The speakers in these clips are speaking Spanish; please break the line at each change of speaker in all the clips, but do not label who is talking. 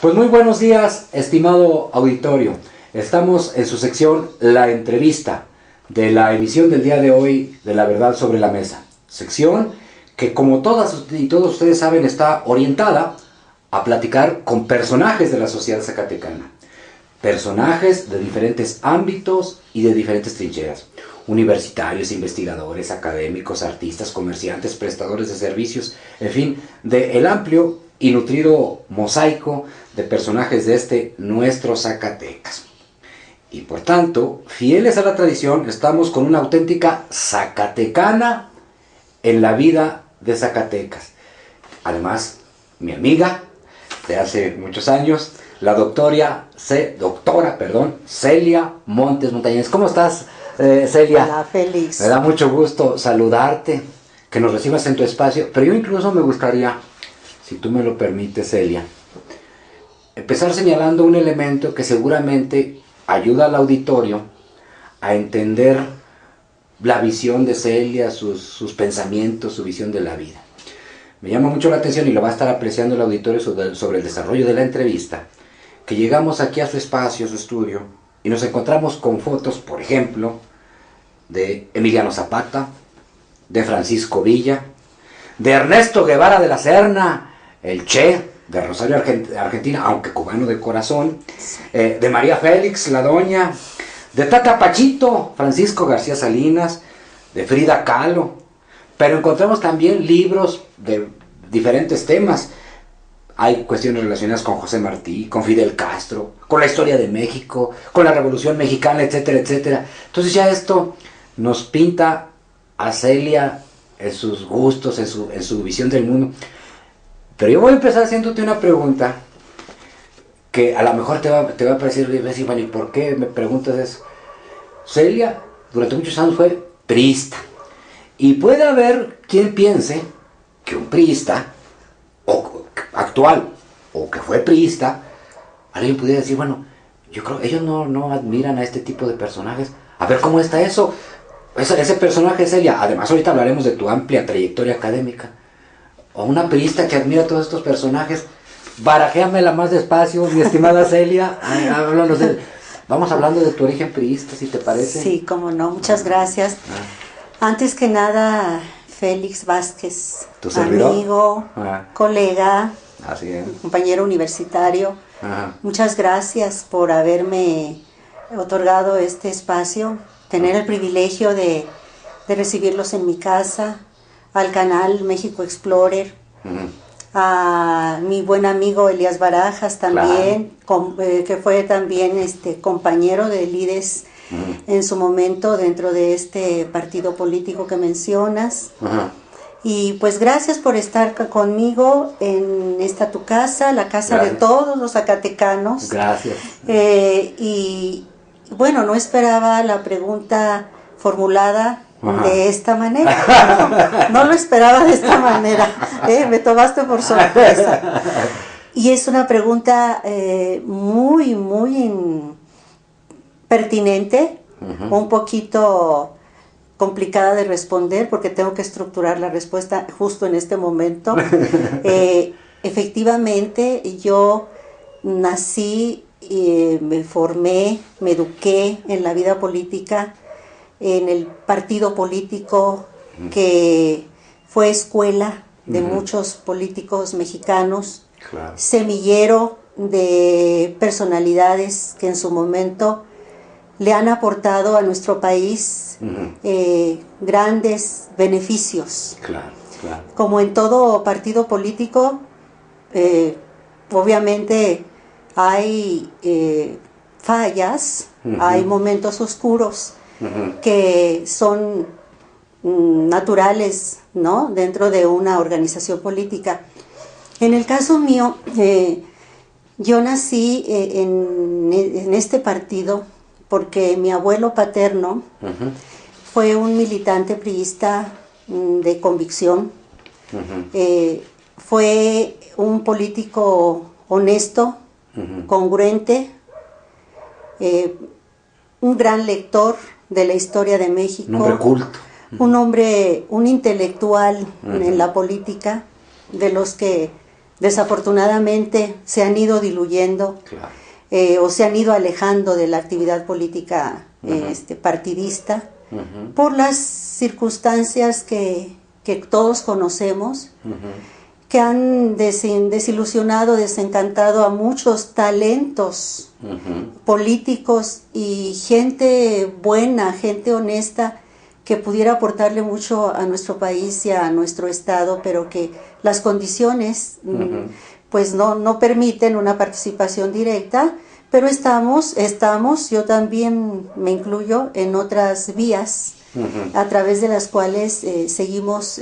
Pues muy buenos días, estimado auditorio. Estamos en su sección La Entrevista de la emisión del día de hoy de La Verdad sobre la Mesa. Sección que, como todas y todos ustedes saben, está orientada a platicar con personajes de la sociedad zacatecana. Personajes de diferentes ámbitos y de diferentes trincheras. Universitarios, investigadores, académicos, artistas, comerciantes, prestadores de servicios, en fin, del amplio y nutrido mosaico de personajes de este nuestro Zacatecas. Y por tanto, fieles a la tradición, estamos con una auténtica zacatecana en la vida de Zacatecas. Además, mi amiga de hace muchos años, la doctora Celia Montes Montañez. ¿Cómo estás, Celia?
Hola, Félix.
Me da mucho gusto saludarte, que nos recibas en tu espacio, pero yo incluso me gustaría, si tú me lo permites, Celia, empezar señalando un elemento que seguramente ayuda al auditorio a entender la visión de Celia, sus pensamientos, su visión de la vida. Me llama mucho la atención, y lo va a estar apreciando el auditorio sobre el desarrollo de la entrevista, que llegamos aquí a su espacio, a su estudio, y nos encontramos con fotos, por ejemplo, de Emiliano Zapata, de Francisco Villa, de Ernesto Guevara de la Serna, el Che, de Rosario, Argentina, aunque cubano de corazón, de María Félix, la doña, de Tata Pachito, Francisco García Salinas, de Frida Kahlo, pero encontramos también libros de diferentes temas. Hay cuestiones relacionadas con José Martí, con Fidel Castro, con la historia de México, con la Revolución Mexicana, etcétera, etcétera. Entonces ya esto nos pinta a Celia en sus gustos, en su visión del mundo. Pero yo voy a empezar haciéndote una pregunta que a lo mejor te va a parecer, bueno, ¿y por qué me preguntas eso? Celia durante muchos años fue priista. Y puede haber quien piense que un priista o actual o que fue priista, alguien pudiera decir, bueno, yo creo que ellos no admiran a este tipo de personajes. A ver cómo está eso. Ese personaje es Celia. Además, ahorita hablaremos de tu amplia trayectoria académica. O una priista que admira a todos estos personajes. Barajéamela más despacio, mi estimada Celia. Vamos hablando de tu origen priista, si te parece.
Sí, cómo no, muchas gracias. Antes que nada, Félix Vázquez,
¿Tu servidor?
Amigo, colega,
así es,
compañero universitario. Muchas gracias por haberme otorgado este espacio, tener el privilegio de recibirlos en mi casa, al canal México Explorer, a mi buen amigo Elías Barajas también, que fue también compañero de Lides en su momento dentro de este partido político que mencionas. Y pues gracias por estar conmigo en esta tu casa, la casa de todos los zacatecanos.
Gracias.
Y bueno, no esperaba la pregunta formulada de esta manera. No lo esperaba de esta manera. Me tomaste por sorpresa. Y es una pregunta muy, muy pertinente, un poquito complicada de responder porque tengo que estructurar la respuesta justo en este momento. Efectivamente, yo nací, me formé, me eduqué en la vida política, en el partido político que fue escuela de muchos políticos mexicanos, semillero de personalidades que en su momento le han aportado a nuestro país grandes beneficios. Como en todo partido político, obviamente hay fallas, hay momentos oscuros que son naturales, ¿no?, dentro de una organización política. En el caso mío, yo nací en este partido porque mi abuelo paterno fue un militante priista de convicción, fue un político honesto, congruente, un gran lector de la historia de México.
Un hombre culto.
Un hombre, un intelectual en la política, de los que desafortunadamente se han ido diluyendo,
claro.
o se han ido alejando de la actividad política partidista, por las circunstancias que todos conocemos, que han desilusionado, desencantado a muchos talentos políticos y gente buena, gente honesta, que pudiera aportarle mucho a nuestro país y a nuestro estado, pero que las condiciones pues no permiten una participación directa, pero estamos, yo también me incluyo, en otras vías a través de las cuales seguimos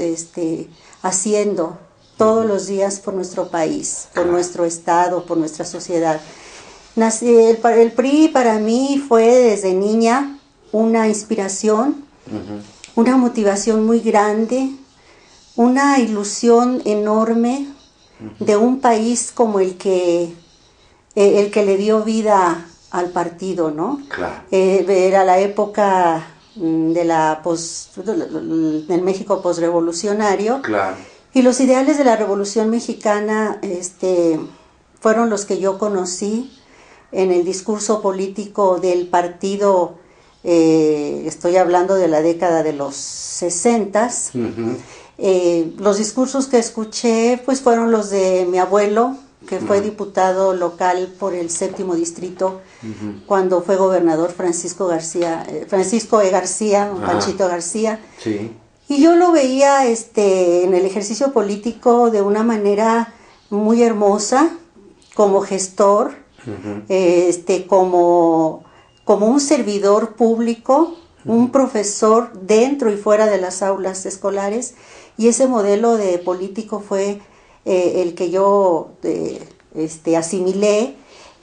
haciendo todos los días por nuestro país, por nuestro estado, por nuestra sociedad. El PRI para mí fue desde niña una inspiración, una motivación muy grande, una ilusión enorme de un país como el que le dio vida al partido, ¿no?
Claro.
Era la época del México posrevolucionario.
Claro.
Y los ideales de la Revolución Mexicana fueron los que yo conocí en el discurso político del partido. Estoy hablando de la década de los 60s. Los discursos que escuché pues fueron los de mi abuelo, que fue diputado local por el 7º distrito cuando fue gobernador Francisco E. García, Panchito García.
Sí.
Y yo lo veía en el ejercicio político de una manera muy hermosa, como gestor, como un servidor público, un profesor dentro y fuera de las aulas escolares, y ese modelo de político fue el que yo asimilé,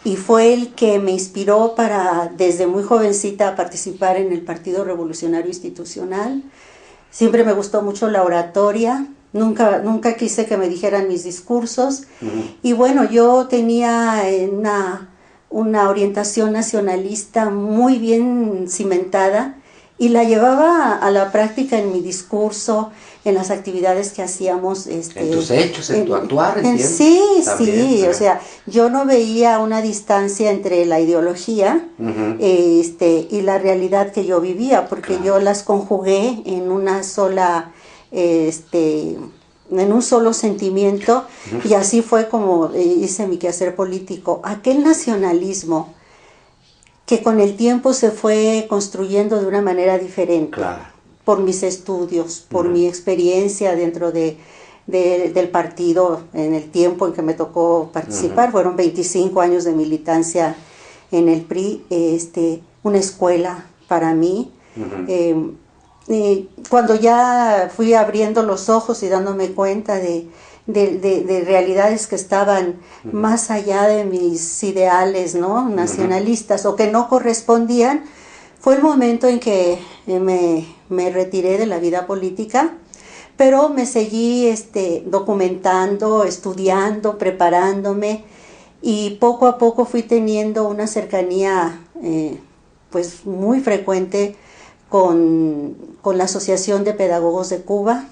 y fue el que me inspiró para, desde muy jovencita, participar en el Partido Revolucionario Institucional. Siempre me gustó mucho la oratoria, nunca quise que me dijeran mis discursos, y bueno, yo tenía una orientación nacionalista muy bien cimentada, y la llevaba a la práctica en mi discurso, en las actividades que hacíamos.
En tus hechos, en tu actuar, entiendo.
Sí,
También,
sí, o sea, yo no veía una distancia entre la ideología y la realidad que yo vivía, porque yo las conjugué en una sola, en un solo sentimiento, y así fue como hice mi quehacer político. Aquel nacionalismo que con el tiempo se fue construyendo de una manera diferente.
Claro.
Por mis estudios, por mi experiencia dentro del partido, en el tiempo en que me tocó participar. Fueron 25 años de militancia en el PRI, una escuela para mí. Cuando ya fui abriendo los ojos y dándome cuenta de realidades que estaban más allá de mis ideales, ¿no?, nacionalistas, o que no correspondían, fue el momento en que me retiré de la vida política, pero me seguí documentando, estudiando, preparándome, y poco a poco fui teniendo una cercanía pues muy frecuente con la Asociación de Pedagogos de Cuba.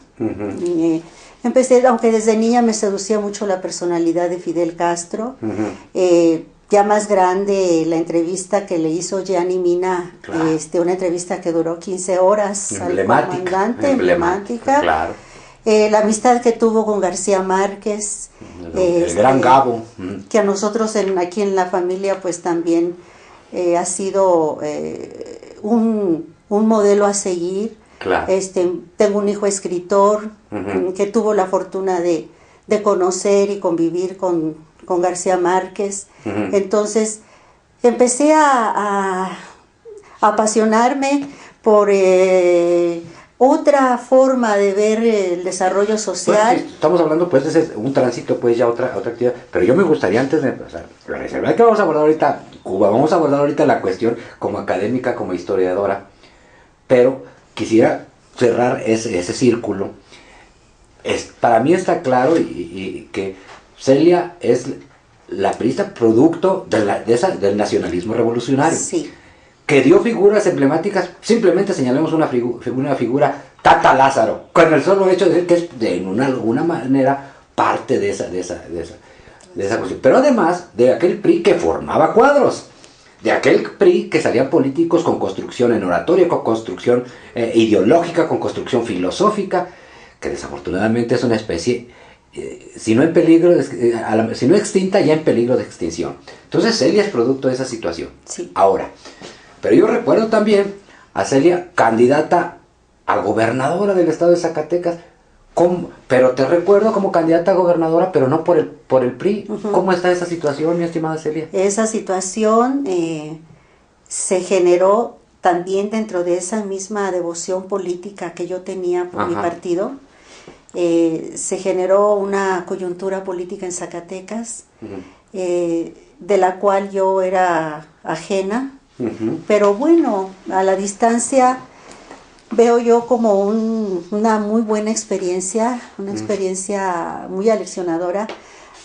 Empecé, aunque desde niña me seducía mucho la personalidad de Fidel Castro. Ya más grande, la entrevista que le hizo Gianni Mina,
claro.
Una entrevista que duró 15 horas al comandante, emblemática.
Claro.
La amistad que tuvo con García Márquez.
El gran Gabo.
Que a nosotros aquí en la familia pues también ha sido un modelo a seguir.
Claro.
Tengo un hijo escritor que tuvo la fortuna de conocer y convivir con García Márquez. Entonces empecé a apasionarme por otra forma de ver el desarrollo social.
Pues, estamos hablando pues de un tránsito, pues ya otra actividad, pero yo me gustaría antes de empezar, la reserva que vamos a abordar ahorita Cuba, vamos a abordar ahorita la cuestión como académica, como historiadora, pero quisiera cerrar ese círculo. Para mí está claro y que Celia es la priista producto del nacionalismo revolucionario.
Sí.
Que dio figuras emblemáticas, simplemente señalemos una figura, Tata Lázaro, con el solo hecho de decir que es de alguna manera parte de esa cuestión. Pero además de aquel PRI que formaba cuadros, de aquel PRI que salían políticos con construcción en oratoria, con construcción ideológica, con construcción filosófica, que desafortunadamente es una especie, si no en peligro, si no extinta, ya en peligro de extinción. Entonces Celia es producto de esa situación.
Sí.
Ahora, pero yo recuerdo también a Celia candidata a gobernadora del estado de Zacatecas, pero te recuerdo como candidata a gobernadora, pero no por el PRI. ¿Cómo está esa situación, mi estimada Celia?
Esa situación se generó también dentro de esa misma devoción política que yo tenía por mi partido. Se generó una coyuntura política en Zacatecas, de la cual yo era ajena, pero bueno, a la distancia veo yo como una muy buena experiencia, una experiencia muy aleccionadora,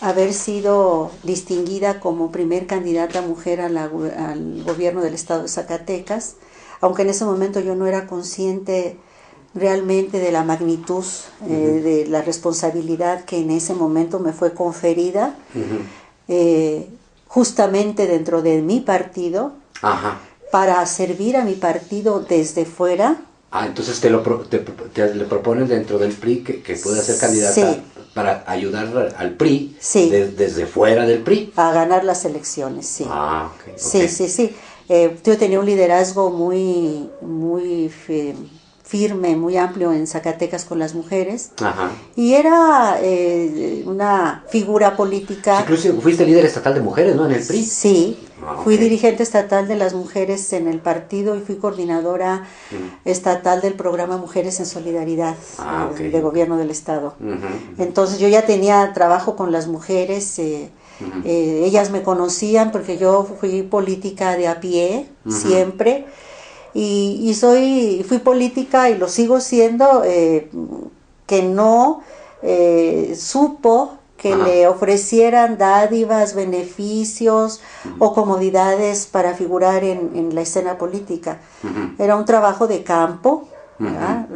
haber sido distinguida como primer candidata mujer al gobierno del estado de Zacatecas, aunque en ese momento yo no era consciente realmente de la magnitud de la responsabilidad que en ese momento me fue conferida, justamente dentro de mi partido, para servir a mi partido desde fuera.
Entonces le proponen dentro del PRI que pueda ser candidata para ayudar al PRI desde fuera del PRI.
A ganar las elecciones, sí.
Okay.
Sí. Yo tenía un liderazgo muy firme, muy amplio en Zacatecas con las mujeres. Y era una figura política.
Incluso fuiste líder estatal de mujeres, ¿no? En el PRI.
Sí. Fui dirigente estatal de las mujeres en el partido y fui coordinadora estatal del programa Mujeres en Solidaridad de gobierno del estado. Entonces yo ya tenía trabajo con las mujeres, ellas me conocían porque yo fui política de a pie siempre, y fui política y lo sigo siendo, que no supo que le ofrecieran dádivas, beneficios o comodidades para figurar en la escena política. Era un trabajo de campo,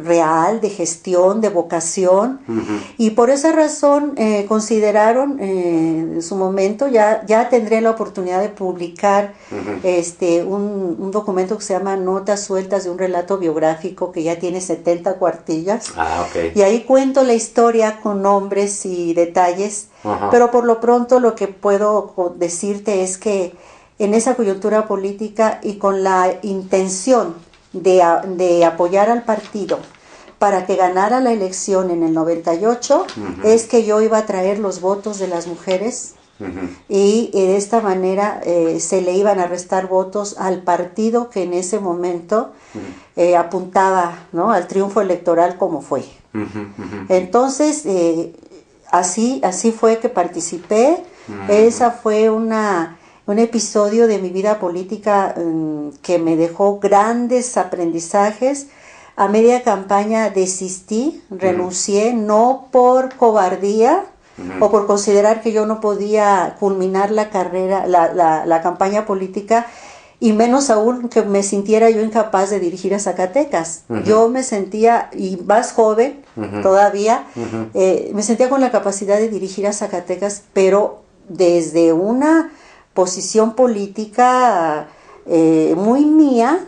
real, de gestión, de vocación, y por esa razón consideraron en su momento, ya tendré la oportunidad de publicar un documento que se llama Notas sueltas de un relato biográfico, que ya tiene 70 cuartillas, y ahí cuento la historia con nombres y detalles, pero por lo pronto lo que puedo decirte es que en esa coyuntura política y con la intención de apoyar al partido para que ganara la elección en el 98, es que yo iba a traer los votos de las mujeres, y de esta manera se le iban a restar votos al partido que en ese momento apuntaba, ¿no?, al triunfo electoral como fue. Entonces, así fue que participé. Esa fue un episodio de mi vida política que me dejó grandes aprendizajes. A media campaña desistí, renuncié, no por cobardía o por considerar que yo no podía culminar la carrera, la campaña política, y menos aún que me sintiera yo incapaz de dirigir a Zacatecas. Yo me sentía, y más joven todavía, me sentía con la capacidad de dirigir a Zacatecas, pero desde una posición política muy mía,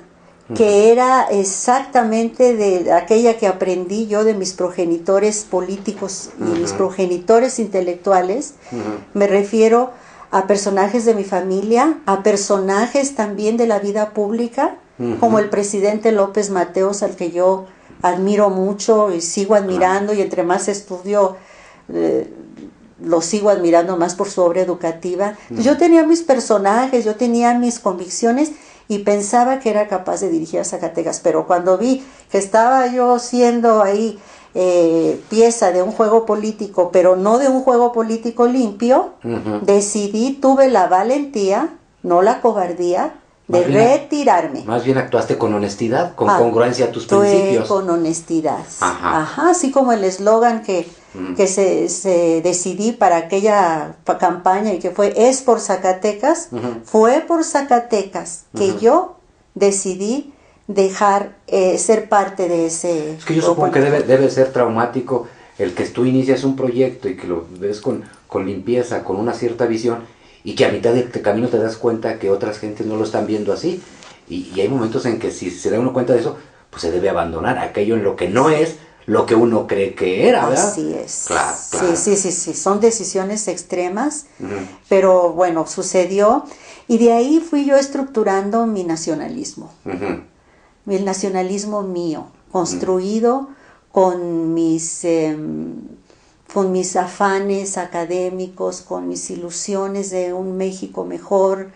que era exactamente de aquella que aprendí yo de mis progenitores políticos y mis progenitores intelectuales. Me refiero a personajes de mi familia, a personajes también de la vida pública, como el presidente López Mateos, al que yo admiro mucho y sigo admirando, y entre más estudio lo sigo admirando más por su obra educativa. Yo tenía mis personajes, yo tenía mis convicciones y pensaba que era capaz de dirigir a Zacatecas, pero cuando vi que estaba yo siendo ahí pieza de un juego político, pero no de un juego político limpio, tuve la valentía, no la cobardía, de retirarme.
Más bien actuaste con honestidad, con congruencia a tus principios.
Con honestidad. Así como el eslogan que se decidí para aquella campaña, y que es por Zacatecas, fue por Zacatecas que yo decidí dejar ser parte de ese...
Es que yo supongo que debe ser traumático el que tú inicias un proyecto y que lo ves con limpieza, con una cierta visión, y que a mitad del camino te das cuenta que otras gentes no lo están viendo así. Y hay momentos en que si se da uno cuenta de eso, pues se debe abandonar aquello en lo que no es lo que uno cree que era, ¿verdad?
Así es.
Claro, claro.
Sí, son decisiones extremas, pero bueno, sucedió, y de ahí fui yo estructurando mi nacionalismo, el nacionalismo mío, construido con mis afanes académicos, con mis ilusiones de un México mejor,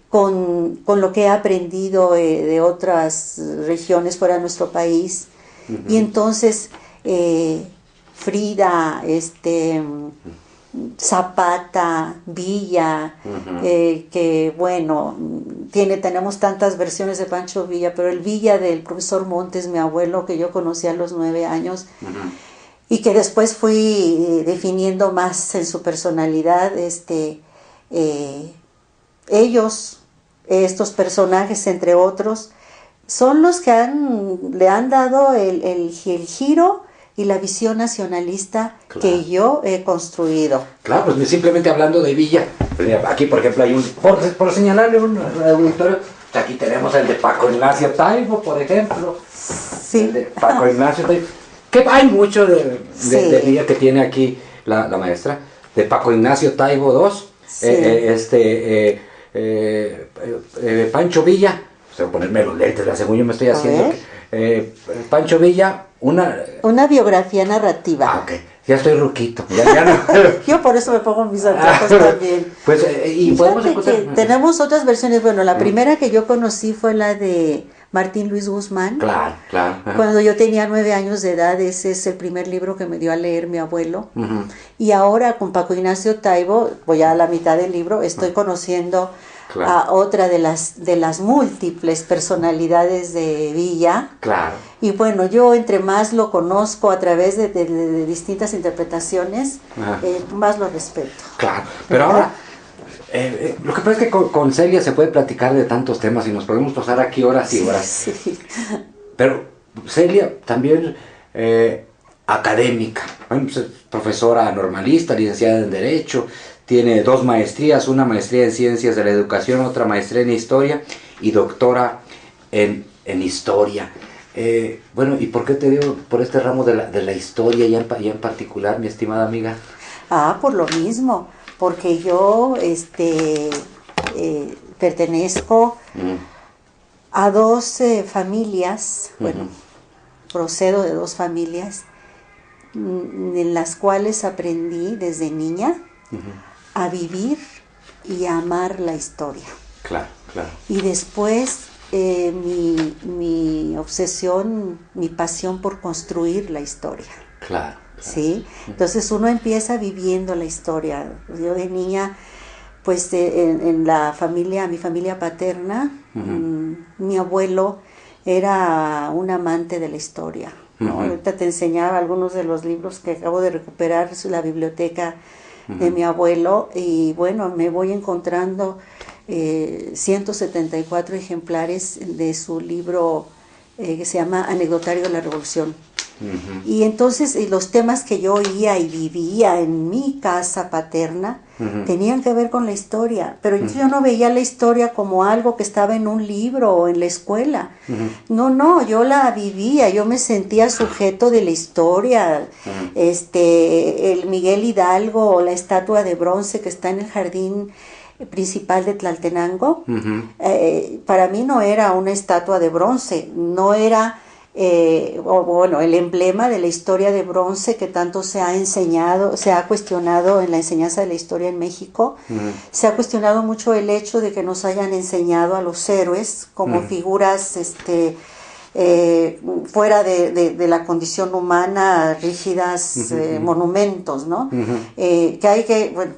con lo que he aprendido de otras regiones fuera de nuestro país. Y entonces Frida, Zapata, Villa, que bueno, tenemos tantas versiones de Pancho Villa, pero el Villa del profesor Montes, mi abuelo, que yo conocí a los 9 años, y que después fui definiendo más en su personalidad, ellos, estos personajes, entre otros, son los que le han dado el giro y la visión nacionalista, claro, que yo he construido.
Claro, pues simplemente hablando de Villa, aquí por ejemplo hay por señalarle un auditorio, aquí tenemos el de Paco Ignacio Taibo, por ejemplo.
Sí.
El de Paco Ignacio Taibo, que hay mucho de Villa que tiene aquí la maestra, de Paco Ignacio Taibo II, sí. Pancho Villa, voy a ponerme los lentes, según yo me estoy haciendo. Pancho Villa,
una biografía narrativa.
Ah, ok. Ya estoy ruquito. Ya no.
Yo por eso me pongo mis anteojos también.
Pues, y podemos escuchar.
Tenemos otras versiones. Bueno, la primera que yo conocí fue la de Martín Luis Guzmán.
Claro, claro.
Cuando yo tenía 9 años de edad, ese es el primer libro que me dio a leer mi abuelo. Y ahora con Paco Ignacio Taibo, voy a la mitad del libro, estoy conociendo a otra de las múltiples personalidades de Villa.
Claro.
Y bueno, yo entre más lo conozco a través de distintas interpretaciones, más lo respeto.
Claro, pero ahora, lo que pasa es que con Celia se puede platicar de tantos temas y nos podemos pasar aquí horas y horas.
Sí.
Pero Celia también académica, bueno, pues, profesora normalista, licenciada en Derecho, tiene 2 maestrías, una maestría en Ciencias de la Educación, otra maestría en Historia y doctora en Historia. Bueno, ¿y por qué te dio por este ramo de la historia y en particular, mi estimada amiga?
Por lo mismo, porque yo pertenezco a 2 familias, bueno, procedo de 2 familias en las cuales aprendí desde niña a vivir y a amar la historia.
Claro, claro.
Y después mi obsesión, mi pasión por construir la historia.
Claro.
¿Sí? Entonces uno empieza viviendo la historia. Yo de niña, pues en mi familia paterna, mi abuelo era un amante de la historia, ¿no? Ahorita te enseñaba algunos de los libros que acabo de recuperar, la biblioteca de mi abuelo, y bueno, me voy encontrando 174 ejemplares de su libro que se llama Anecdotario de la Revolución. Y entonces los temas que yo oía y vivía en mi casa paterna tenían que ver con la historia, pero yo no veía la historia como algo que estaba en un libro o en la escuela. No, yo la vivía, yo me sentía sujeto de la historia. El Miguel Hidalgo, la estatua de bronce que está en el jardín principal de Tlaltenango, para mí no era una estatua de bronce, no era el emblema de la historia de bronce que tanto se ha enseñado, se ha cuestionado en la enseñanza de la historia en México. Se ha cuestionado mucho el hecho de que nos hayan enseñado a los héroes como figuras fuera de la condición humana, rígidas, monumentos, ¿no? Que hay que, bueno,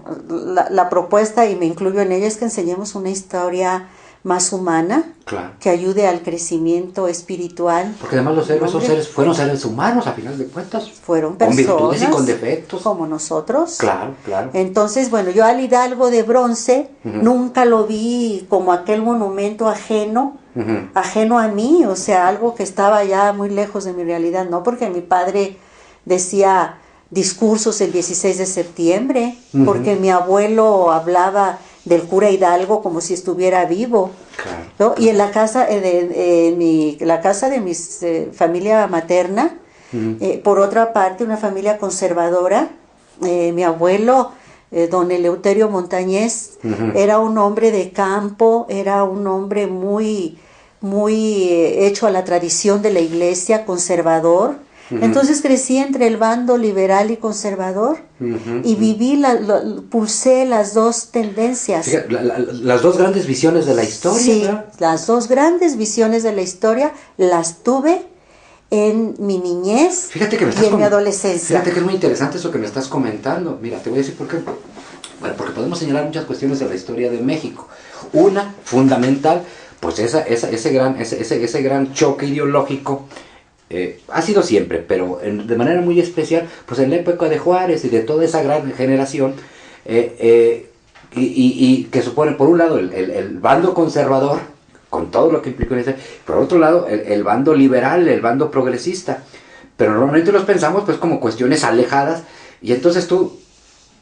la propuesta, y me incluyo en ella, es que enseñemos una historia más humana,
claro,
que ayude al crecimiento espiritual.
Porque además los héroes fueron seres humanos, a final de cuentas.
Fueron personas.
Con virtudes y con defectos.
Como nosotros.
Claro, claro.
Entonces, bueno, yo al Hidalgo de bronce nunca lo vi como aquel monumento ajeno a mí, o sea, algo que estaba ya muy lejos de mi realidad, ¿no? Porque mi padre decía, discursos el 16 de septiembre, porque mi abuelo hablaba del cura Hidalgo como si estuviera vivo.
Claro.
¿No? Y en la casa la casa de mi familia materna, por otra parte, una familia conservadora, mi abuelo, don Eleuterio Montañez, era un hombre de campo, era un hombre muy hecho a la tradición de la iglesia, conservador. Entonces crecí entre el bando liberal y conservador y viví, pulsé las dos tendencias.
Fíjate, las dos grandes visiones de la historia.
Sí,
¿verdad?
las dos grandes visiones de la historia las tuve en mi niñez y en mi adolescencia.
Fíjate que es muy interesante eso que me estás comentando. Mira, te voy a decir por qué. Bueno, porque podemos señalar muchas cuestiones de la historia de México. Una, fundamental, pues ese gran choque ideológico ha sido siempre, pero de manera muy especial, pues en la época de Juárez y de toda esa gran generación, y que supone, por un lado, el bando conservador, con todo lo que implicó en ese, por otro lado, el bando liberal, el bando progresista. Pero normalmente los pensamos pues como cuestiones alejadas, y entonces tú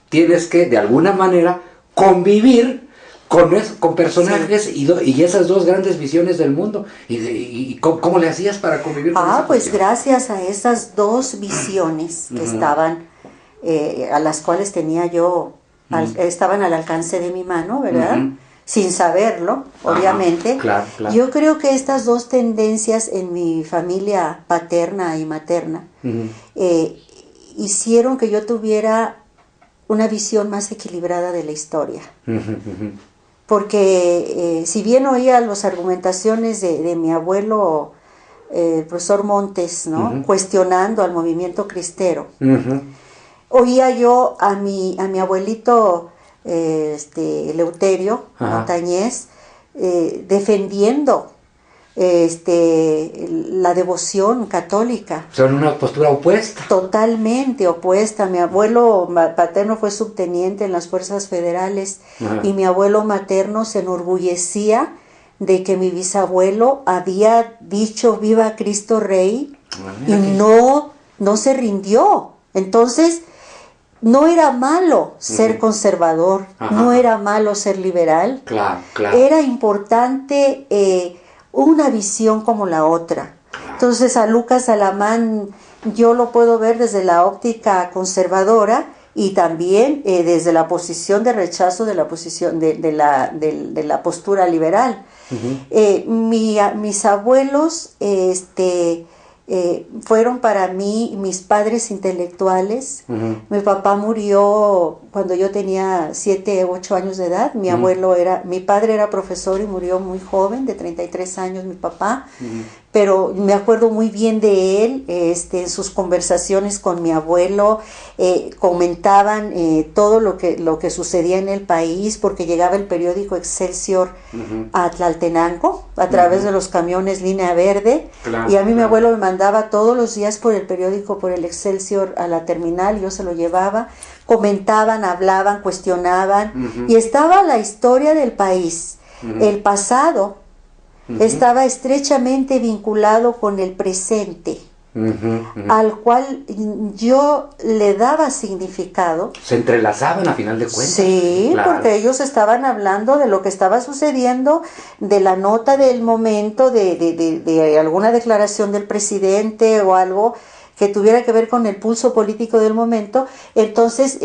tienes que, de alguna manera, convivir con personajes y esas dos grandes visiones del mundo. ¿Y cómo le hacías para convivir con esa
pues
cuestión?
gracias a esas dos visiones que estaban, a las cuales tenía yo, estaban al alcance de mi mano, ¿verdad? Sin saberlo, obviamente.
Claro.
Yo creo que estas dos tendencias en mi familia paterna y materna hicieron que yo tuviera una visión más equilibrada de la historia. Porque si bien oía las argumentaciones de mi abuelo, el profesor Montes, ¿no? Cuestionando al movimiento cristero, oía yo a mi abuelito Eleuterio Montañez defendiendo la devoción católica.
Son una postura opuesta.
Totalmente opuesta. Mi abuelo paterno fue subteniente en las fuerzas federales y mi abuelo materno se enorgullecía de que mi bisabuelo había dicho viva Cristo Rey y no se rindió. Entonces, no era malo ser conservador, no era malo ser liberal.
Claro.
Era importante una visión como la otra. Entonces a Lucas Alamán yo lo puedo ver desde la óptica conservadora y también desde la posición de rechazo de la posición de la postura liberal. Mis abuelos fueron para mí mis padres intelectuales. Mi papá murió cuando yo tenía 7 u 8 años de edad. Mi padre era profesor y murió muy joven, de 33 años mi papá. Pero me acuerdo muy bien de él, en sus conversaciones con mi abuelo, comentaban todo lo que sucedía en el país, porque llegaba el periódico Excelsior a Tlaltenango, a través de los camiones Línea Verde, y a mí mi abuelo me mandaba todos los días por el periódico, por el Excelsior a la terminal, yo se lo llevaba, comentaban, hablaban, cuestionaban, y estaba la historia del país, el pasado, estaba estrechamente vinculado con el presente, al cual yo le daba significado.
Se entrelazaban a final de cuentas.
Sí,
claro.
Porque ellos estaban hablando de lo que estaba sucediendo, de la nota del momento, de alguna declaración del presidente o algo que tuviera que ver con el pulso político del momento. Entonces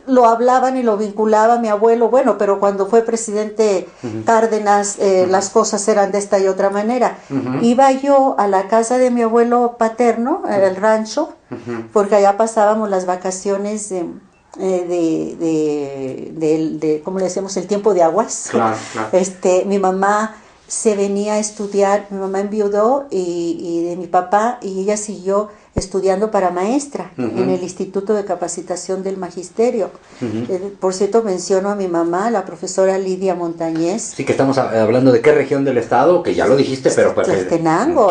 lo hablaban y lo vinculaba mi abuelo, bueno, pero cuando fue presidente Cárdenas, las cosas eran de esta y otra manera. Iba yo a la casa de mi abuelo paterno, al rancho, porque allá pasábamos las vacaciones ¿cómo le decíamos? El tiempo de aguas.
Claro.
Mi mamá se venía a estudiar, mi mamá enviudó y de mi papá, y ella siguió estudiando para maestra en el Instituto de Capacitación del Magisterio. Por cierto, menciono a mi mamá, la profesora Lidia Montañez.
Sí, que estamos hablando de qué región del estado, que ya lo dijiste, pero...
Tlaltenango,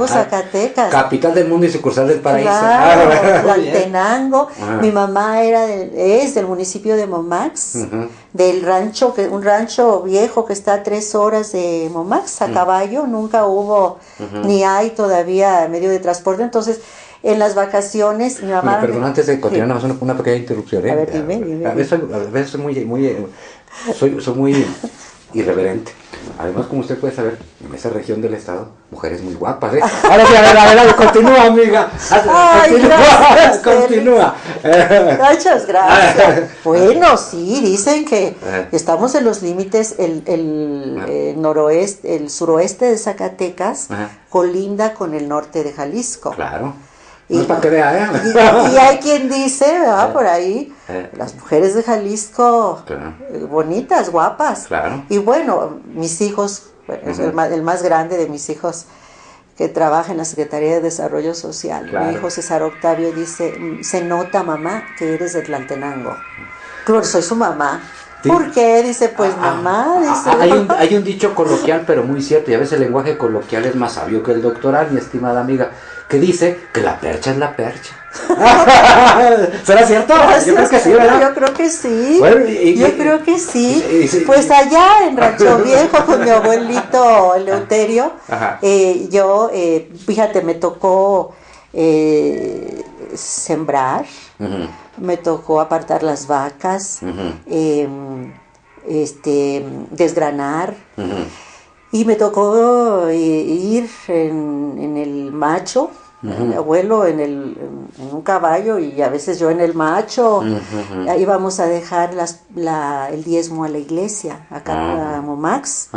Zacatecas.
Capital del mundo y sucursal del paraíso.
Claro, Tlaltenango. Mi mamá es del municipio de Momax, del rancho, un rancho viejo que está a 3 horas de Momax, a caballo. Nunca hubo, ni hay todavía medio de transporte. Entonces, en las vacaciones, mi mamá...
Perdón, antes de continuar, nada más una pequeña interrupción, ¿eh?
A ver, dime.
A veces soy muy irreverente. Además, como usted puede saber, en esa región del estado, mujeres muy guapas, ¿eh? Ahora sí, a ver, continúa, amiga.
Ay, gracias,
Continúa.
Muchas gracias. Bueno, sí, dicen que estamos en los límites, el noroeste, el suroeste de Zacatecas, colinda con el norte de Jalisco.
Claro. No es para que vea, ¿eh?
Y hay quien dice, ¿verdad? Por ahí, las mujeres de Jalisco, claro, bonitas, guapas.
Claro.
Y bueno, mis hijos, el más grande de mis hijos, que trabaja en la Secretaría de Desarrollo Social, claro, mi hijo César Octavio dice, se nota, mamá, que eres de Tlaltenango. Claro, soy su mamá. ¿Sí? ¿Por qué? Dice, pues mamá, dice...
Hay un dicho coloquial, pero muy cierto, y a veces el lenguaje coloquial es más sabio que el doctoral, mi estimada amiga, que dice que la percha es la percha. ¿Será cierto?
Gracias,
yo creo que sí, ¿verdad?
Yo creo que sí.
Bueno,
yo creo que sí. Pues allá en Rancho Viejo con mi abuelito Eleuterio, fíjate, me tocó sembrar, me tocó apartar las vacas, desgranar. Y me tocó ir en el macho, mi abuelo en un caballo y a veces yo en el macho. Íbamos a dejar el diezmo a la iglesia, acá a Momax,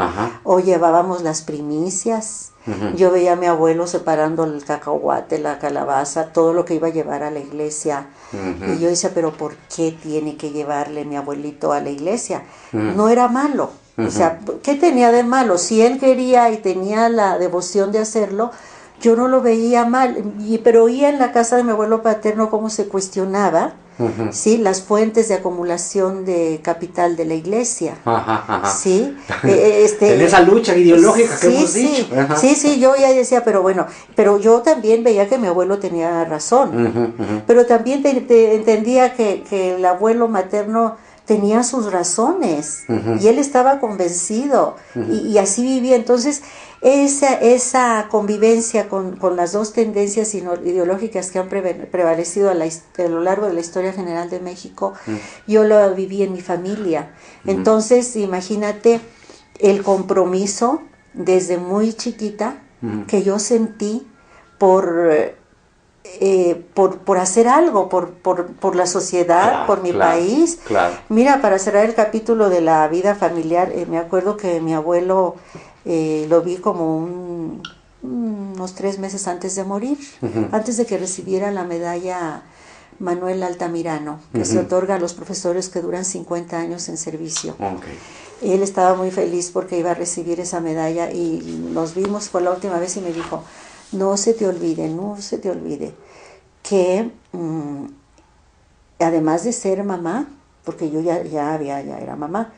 o llevábamos las primicias. Yo veía a mi abuelo separando el cacahuate, la calabaza, todo lo que iba a llevar a la iglesia. Y yo decía, pero ¿por qué tiene que llevarle mi abuelito a la iglesia? No era malo. O sea, ¿qué tenía de malo? Si él quería y tenía la devoción de hacerlo, yo no lo veía mal. Pero oía en la casa de mi abuelo paterno cómo se cuestionaba, ¿sí? Las fuentes de acumulación de capital de la iglesia. ¿Sí?
En esa lucha ideológica que hemos dicho.
Sí, yo ya decía, pero bueno, pero yo también veía que mi abuelo tenía razón. Pero también entendía que el abuelo materno tenía sus razones y él estaba convencido y así vivía. Entonces esa convivencia con las dos tendencias ideológicas que han prevalecido a lo largo de la historia general de México, yo lo viví en mi familia. Entonces imagínate el compromiso desde muy chiquita que yo sentí por hacer algo, por la sociedad, claro, por mi país.
Claro.
Mira, para cerrar el capítulo de la vida familiar, me acuerdo que mi abuelo lo vi como unos 3 meses antes de morir, antes de que recibiera la medalla Manuel Altamirano, que se otorga a los profesores que duran 50 años en servicio. Él estaba muy feliz porque iba a recibir esa medalla y nos vimos por la última vez y me dijo, no se te olvide que además de ser mamá, porque yo ya era mamá,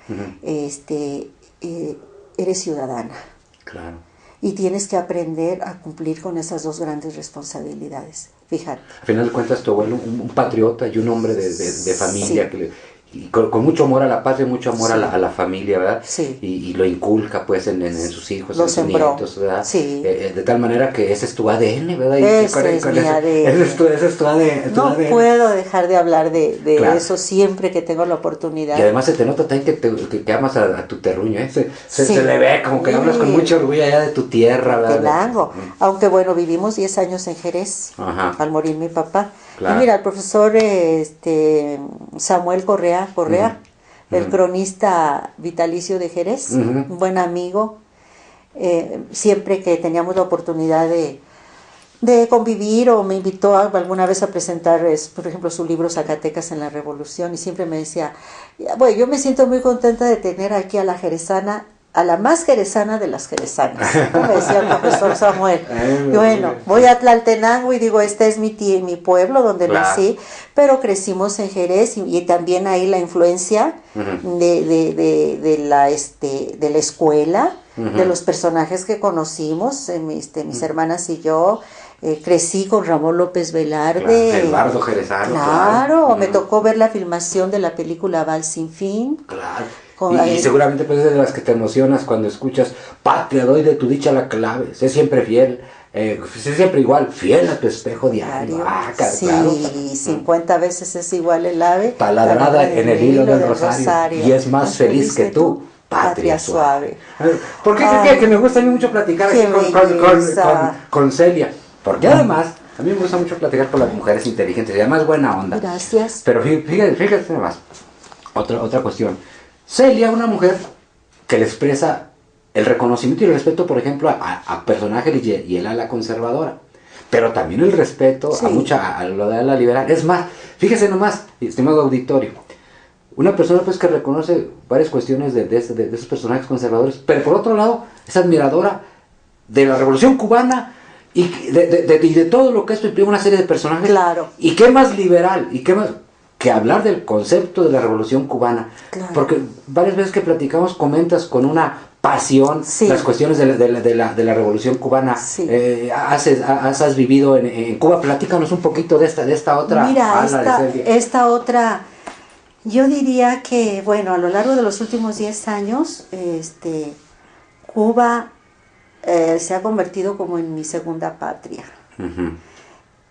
eres ciudadana.
Claro.
Y tienes que aprender a cumplir con esas dos grandes responsabilidades. Fíjate.
Al final de cuentas, tu abuelo, un patriota y un hombre de familia, sí, y con mucho amor a la patria, mucho amor a la familia, ¿verdad?
Sí.
Y lo inculca, pues, en sus hijos,
lo
en sus
sembró.
Nietos, ¿verdad?
Sí.
De tal manera que ese es tu ADN, ¿verdad?
Ese es mi ADN.
Ese es tu ADN.
No puedo dejar de hablar de claro, eso siempre que tengo la oportunidad.
Y además se te nota también que amas a tu terruño, ¿eh? Se le ve como que hablas con mucho orgullo allá de tu tierra, ¿verdad?
Claro. Aunque bueno, vivimos 10 años en Jerez, al morir mi papá. Claro. Y mira, el profesor Samuel Correa, el cronista vitalicio de Jerez, un buen amigo, siempre que teníamos la oportunidad de convivir o me invitó alguna vez a presentar, por ejemplo, su libro Zacatecas en la Revolución y siempre me decía, bueno, yo me siento muy contenta de tener aquí a la jerezana, a la más jerezana de las jerezanas, me decía el profesor Samuel. Y bueno, voy a Tlaltenango y digo, este es mi pueblo donde nací, pero crecimos en Jerez y también ahí la influencia de la escuela, de los personajes que conocimos, mis hermanas y yo. Crecí con Ramón López Velarde.
El bardo jerezano.
Claro, me tocó ver la filmación de la película Vals sin fin.
Claro. Y seguramente pues es de las que te emocionas cuando escuchas, patria, doy de tu dicha la clave, sé siempre fiel, siempre igual, fiel a tu espejo diario.
Sí,
claro.
50 veces es igual el ave.
Taladrada en el hilo del rosario. Y es más feliz que tú, patria suave. ¿Por qué crees que me gusta a mí mucho platicar aquí con Celia? Porque además, a mí me gusta mucho platicar con las mujeres inteligentes y además buena onda.
Gracias.
Pero fíjate más, otra cuestión. Celia, una mujer que le expresa el reconocimiento y el respeto, por ejemplo, a personajes y el ala conservadora, pero también el respeto a lo de la liberal. Es más, fíjese nomás, estimado auditorio, una persona pues que reconoce varias cuestiones de esos personajes conservadores, pero por otro lado es admiradora de la Revolución Cubana y de todo lo que esto implica, una serie de personajes.
Claro.
Y qué más liberal, y qué más que hablar del concepto de la Revolución Cubana. Claro. Porque varias veces que platicamos comentas con una pasión las cuestiones de la Revolución Cubana. Sí. Has vivido en Cuba. Platícanos un poquito de esta otra.
Mira, esta otra, yo diría que, bueno, a lo largo de los últimos 10 años, Cuba se ha convertido como en mi segunda patria. Uh-huh.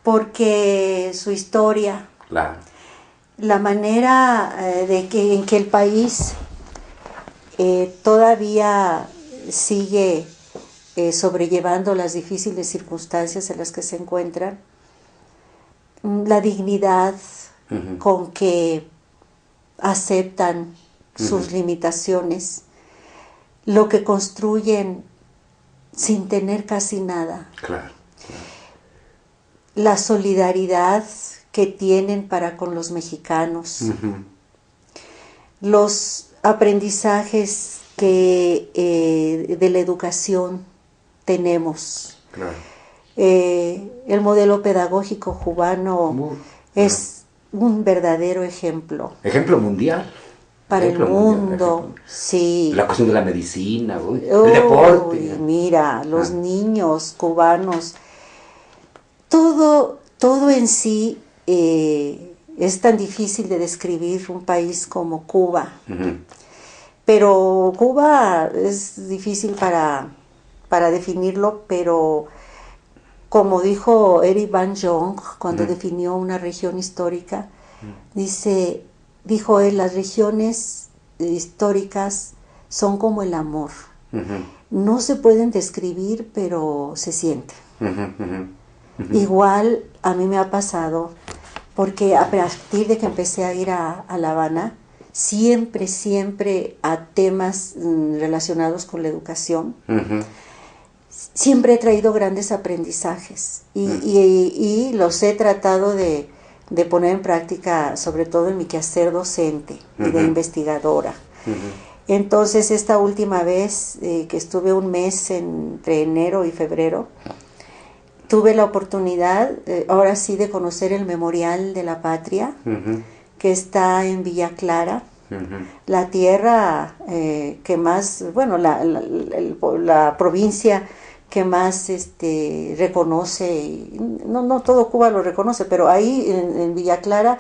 Porque su historia, claro, la manera en que el país todavía sigue sobrellevando las difíciles circunstancias en las que se encuentran, la dignidad uh-huh. con que aceptan uh-huh. sus limitaciones, lo que construyen sin tener casi nada, claro, claro. La solidaridad que tienen para con los mexicanos, uh-huh. los aprendizajes que de la educación tenemos. Claro. El modelo pedagógico cubano es un verdadero ejemplo.
Ejemplo mundial.
Para el mundo, sí.
La cuestión de la medicina, el deporte.
Mira, los niños cubanos, todo en sí es tan difícil de describir un país como Cuba. Uh-huh. Pero Cuba es difícil para definirlo, pero como dijo Eric Van Jong cuando uh-huh. definió una región histórica, uh-huh. dijo él, las regiones históricas son como el amor. Uh-huh. No se pueden describir, pero se siente. Uh-huh. Uh-huh. Uh-huh. Igual a mí me ha pasado, porque a partir de que empecé a ir a La Habana, siempre a temas relacionados con la educación, uh-huh. siempre he traído grandes aprendizajes y los he tratado de poner en práctica, sobre todo en mi quehacer docente uh-huh. y de investigadora. Uh-huh. Entonces, esta última vez que estuve un mes entre enero y febrero, tuve la oportunidad, ahora sí, de conocer el Memorial de la Patria, uh-huh. que está en Villa Clara, uh-huh. la tierra que más, bueno, la provincia que más reconoce, no todo Cuba lo reconoce, pero ahí en Villa Clara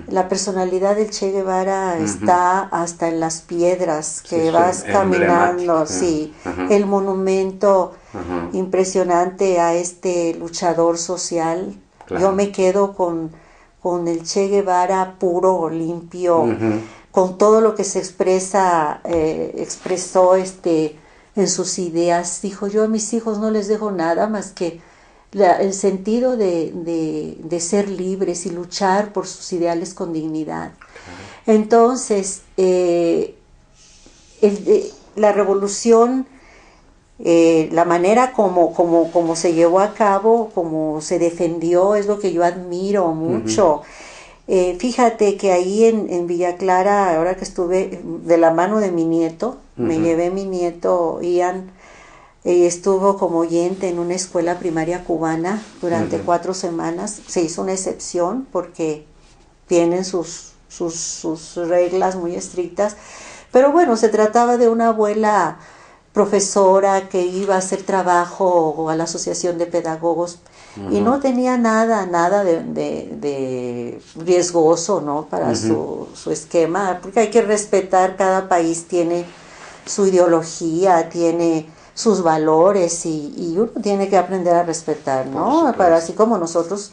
la personalidad del Che Guevara uh-huh. está hasta en las piedras que vas caminando, sí, uh-huh. el monumento uh-huh. impresionante a este luchador social. Claro. Yo me quedo con el Che Guevara puro, limpio, uh-huh. con todo lo que se expresó en sus ideas. Dijo, yo a mis hijos no les dejo nada más que el sentido de ser libres y luchar por sus ideales con dignidad. Okay. Entonces, la revolución, la manera como se llevó a cabo, como se defendió, es lo que yo admiro mucho. Uh-huh. Fíjate que ahí en Villa Clara, ahora que estuve de la mano de mi nieto, uh-huh. me llevé mi nieto Ian, estuvo como oyente en una escuela primaria cubana durante uh-huh. 4 semanas. Se hizo una excepción porque tienen sus reglas muy estrictas, pero bueno, se trataba de una abuela profesora que iba a hacer trabajo a la asociación de pedagogos uh-huh. y no tenía nada de riesgoso, ¿no? Para uh-huh. su esquema, porque hay que respetar, cada país tiene su ideología, tiene sus valores y uno tiene que aprender a respetar, ¿no? Para así como nosotros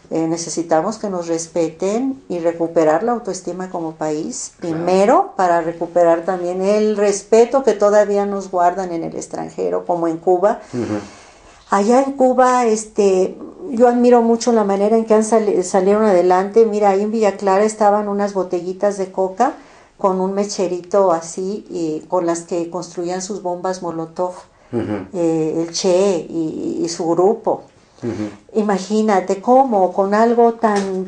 necesitamos que nos respeten y recuperar la autoestima como país, primero para recuperar también el respeto que todavía nos guardan en el extranjero, como en Cuba. Allá en Cuba, yo admiro mucho la manera en que salieron adelante. Mira, ahí en Villa Clara estaban unas botellitas de coca con un mecherito así, con las que construían sus bombas Molotov, el Che y su grupo. Imagínate cómo con algo tan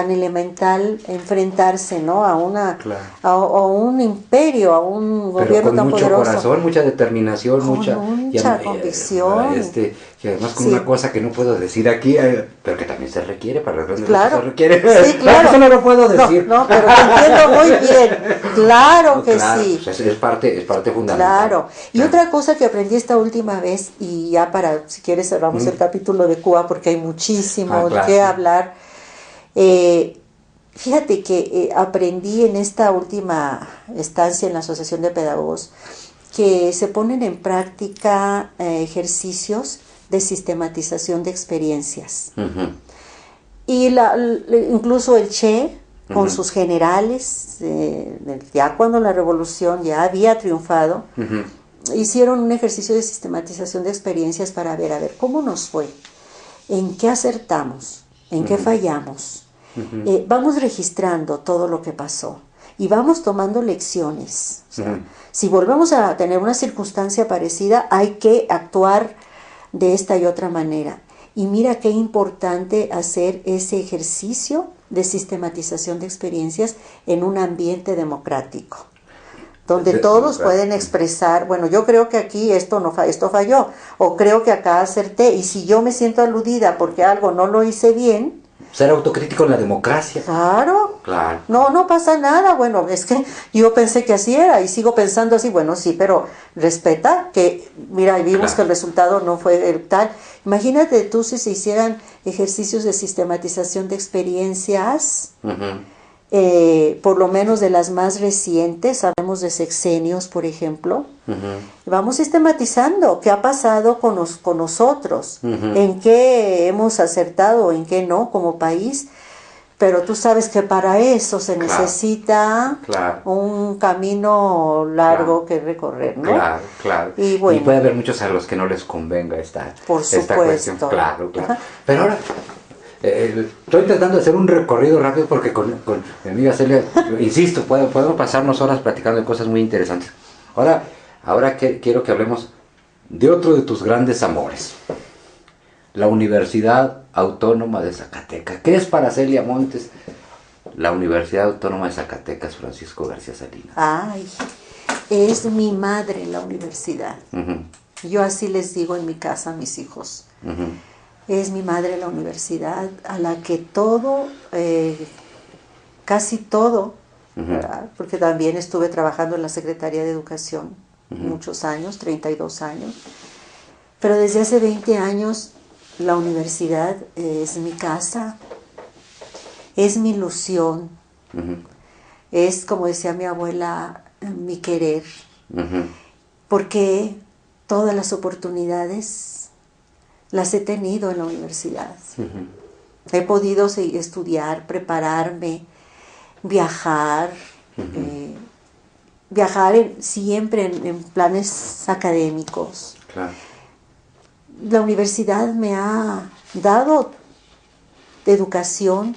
elemental enfrentarse, ¿no? a un imperio, a un gobierno tan poderoso.
Con mucho corazón, mucha determinación,
con mucha convicción.
Y además con una cosa que no puedo decir aquí, pero que también se requiere para las grandes
claro.
se requiere.
Sí, claro.
Eso no lo puedo decir.
No, pero te entiendo muy bien. Claro que sí.
Pues es parte fundamental.
Claro. Y otra cosa que aprendí esta última vez, y ya para, si quieres, cerramos el capítulo de Cuba porque hay muchísimo que hablar. Fíjate que aprendí en esta última estancia en la Asociación de Pedagogos que se ponen en práctica ejercicios de sistematización de experiencias. Y incluso el Che, con sus generales, ya cuando la revolución ya había triunfado, hicieron un ejercicio de sistematización de experiencias para ver cómo nos fue, en qué acertamos, en qué fallamos. Vamos registrando todo lo que pasó y vamos tomando lecciones. O sea, si volvemos a tener una circunstancia parecida, hay que actuar de esta y otra manera. Y mira qué importante hacer ese ejercicio de sistematización de experiencias en un ambiente democrático, donde todos pueden expresar, bueno, yo creo que aquí esto falló, o creo que acá acerté, y si yo me siento aludida porque algo no lo hice bien,
ser autocrítico en la democracia.
Claro. No pasa nada. Bueno, es que yo pensé que así era y sigo pensando así. Bueno, sí, pero respeta que, mira, vimos que el resultado no fue tal. Imagínate tú si se hicieran ejercicios de sistematización de experiencias, por lo menos de las más recientes, hablemos de sexenios, por ejemplo. Vamos sistematizando qué ha pasado con nosotros, en qué hemos acertado, en qué no como país, pero tú sabes que para eso se necesita un camino largo que recorrer, ¿no?
Y puede haber muchos a los que no les convenga esta cuestión. Claro. Pero ahora estoy intentando hacer un recorrido rápido porque con mi amiga Celia, insisto, podemos pasarnos horas platicando de cosas muy interesantes. Ahora quiero que hablemos de otro de tus grandes amores, la Universidad Autónoma de Zacatecas. ¿Qué es para Celia Montes la Universidad Autónoma de Zacatecas, Francisco García Salinas?
Ay, es mi madre la universidad. Yo así les digo en mi casa a mis hijos. Es mi madre la universidad, a la que todo, casi todo, ¿verdad? Porque también estuve trabajando en la Secretaría de Educación muchos años, 32 años, pero desde hace 20 años la universidad es mi casa, es mi ilusión, es, como decía mi abuela, mi querer, porque todas las oportunidades las he tenido en la universidad. He podido estudiar, prepararme, viajar, siempre en planes académicos. La universidad me ha dado educación.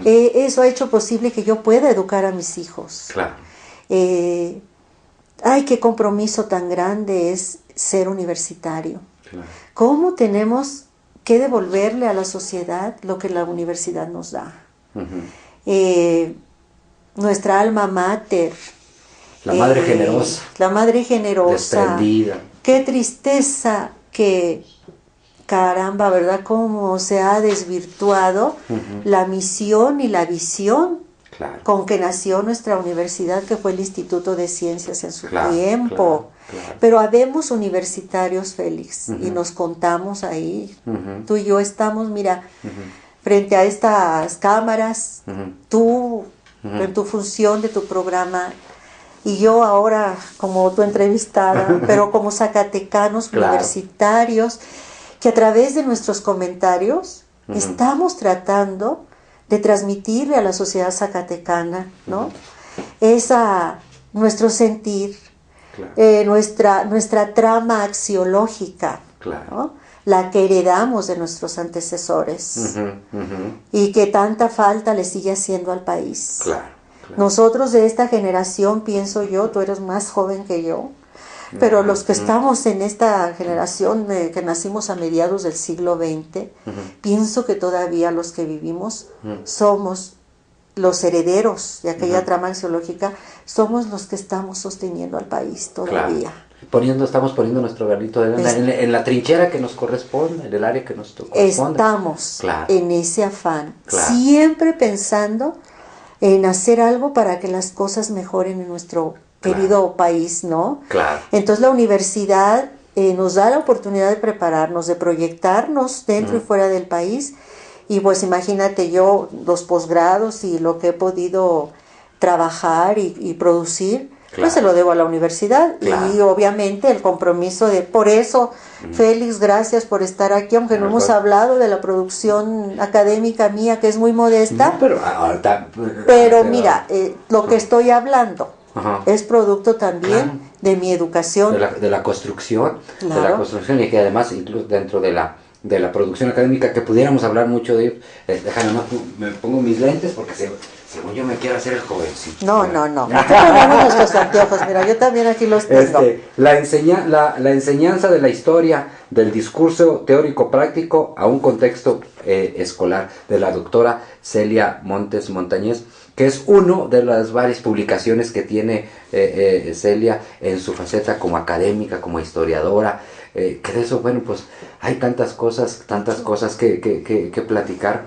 Eso ha hecho posible que yo pueda educar a mis hijos. Ay, qué compromiso tan grande es ser universitario. ¿Cómo tenemos que devolverle a la sociedad lo que la universidad nos da? Nuestra alma mater.
La madre generosa.
La madre generosa.
Desprendida.
Qué tristeza que, caramba, ¿verdad? Cómo se ha desvirtuado la misión y la visión con que nació nuestra universidad, que fue el Instituto de Ciencias en su tiempo. Pero habemos universitarios, Félix, y nos contamos ahí. Tú y yo estamos, mira, frente a estas cámaras, tú, en tu función de tu programa, Y yo ahora, como tu entrevistada, pero como zacatecanos universitarios, que a través de nuestros comentarios estamos tratando de transmitirle a la sociedad zacatecana, ¿no? Nuestro sentir, nuestra trama axiológica, ¿no? La que heredamos de nuestros antecesores y que tanta falta le sigue haciendo al país. Nosotros de esta generación, pienso yo, tú eres más joven que yo, pero los que estamos en esta generación que nacimos a mediados del siglo XX, pienso que todavía los que vivimos somos los herederos de aquella trama axiológica, somos los que estamos sosteniendo al país todavía.
Estamos poniendo nuestro granito de arena en la trinchera que nos corresponde, en el área que nos corresponde.
Estamos en ese afán, siempre pensando en hacer algo para que las cosas mejoren en nuestro querido país, ¿no? Entonces la universidad nos da la oportunidad de prepararnos, de proyectarnos dentro y fuera del país. Y pues imagínate yo, los posgrados y lo que he podido trabajar y producir, pues se lo debo a la universidad. Y obviamente el compromiso por eso, Félix, gracias por estar aquí, aunque no hemos hablado de la producción académica mía, que es muy modesta. Pero mira, lo que estoy hablando es producto también de mi educación.
De la construcción, y que además incluso dentro de la producción académica, que pudiéramos hablar mucho de ello. Déjame más, me pongo mis lentes porque según yo me quiero hacer el jovencito.
No. Aquí ponemos nuestros anteojos, mira, yo también aquí los tengo.
La enseñanza de la historia, del discurso teórico práctico a un contexto escolar, de la doctora Celia Montes Montañez, que es una de las varias publicaciones que tiene Celia en su faceta como académica, como historiadora, que de eso, bueno, pues hay tantas cosas que platicar.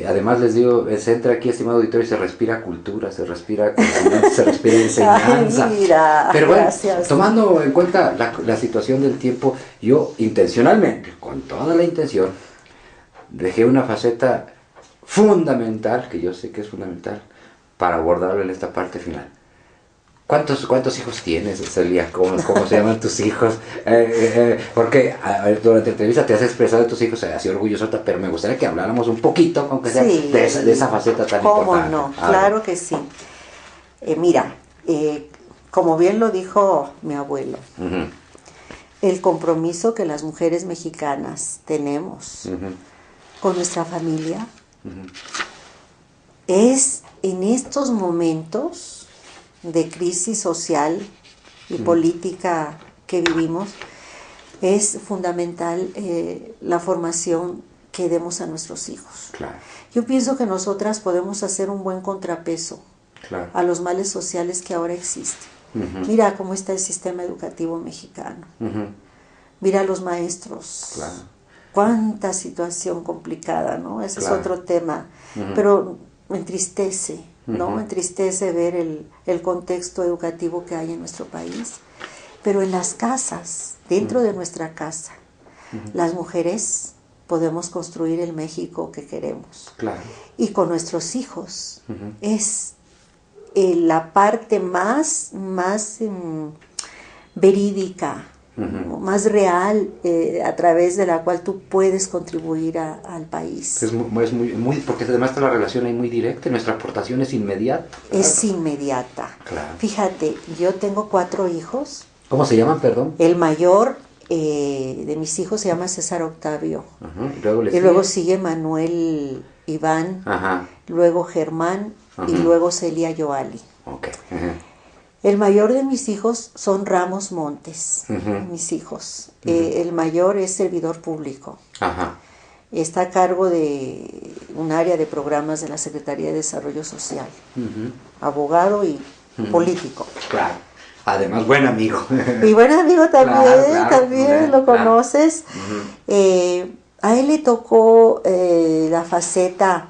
Además les digo, se entra aquí, estimado auditorio, y se respira cultura, se respira conocimiento, se respira enseñanza.
Ay, mira,
pero bueno,
gracias.
Tomando en cuenta la situación del tiempo, yo intencionalmente, con toda la intención, dejé una faceta fundamental, que yo sé que es fundamental, para abordarlo en esta parte final. ¿Cuántos hijos tienes, Celia? ¿Cómo se llaman tus hijos? Porque durante la entrevista te has expresado de tus hijos, así orgullosota, pero me gustaría que habláramos un poquito, aunque sea de esa faceta tan importante.
¿Cómo no? Claro que sí. Mira, como bien lo dijo mi abuelo, el compromiso que las mujeres mexicanas tenemos con nuestra familia es en estos momentos de crisis social y política que vivimos, es fundamental la formación que demos a nuestros hijos. Yo pienso que nosotras podemos hacer un buen contrapeso a los males sociales que ahora existen. Mira cómo está el sistema educativo mexicano. Mira a los maestros. Cuánta situación complicada, ¿no? Ese es otro tema. Pero me entristece, ¿no? Me entristece ver el contexto educativo que hay en nuestro país. Pero en las casas, dentro de nuestra casa, las mujeres podemos construir el México que queremos. Y con nuestros hijos es la parte más verídica, más real, a través de la cual tú puedes contribuir al país.
Es muy, porque además está la relación ahí muy directa, nuestra aportación es inmediata.
Es inmediata. Fíjate, yo tengo 4 hijos.
¿Cómo se llaman, perdón?
El mayor de mis hijos se llama César Octavio. Luego sigue Manuel Iván, luego Germán y luego Celia Yoali. El mayor de mis hijos son Ramos Montes, mis hijos. El mayor es servidor público. Está a cargo de un área de programas de la Secretaría de Desarrollo Social. Abogado y político.
Además, buen amigo.
Y buen amigo también, también lo conoces. A él le tocó la faceta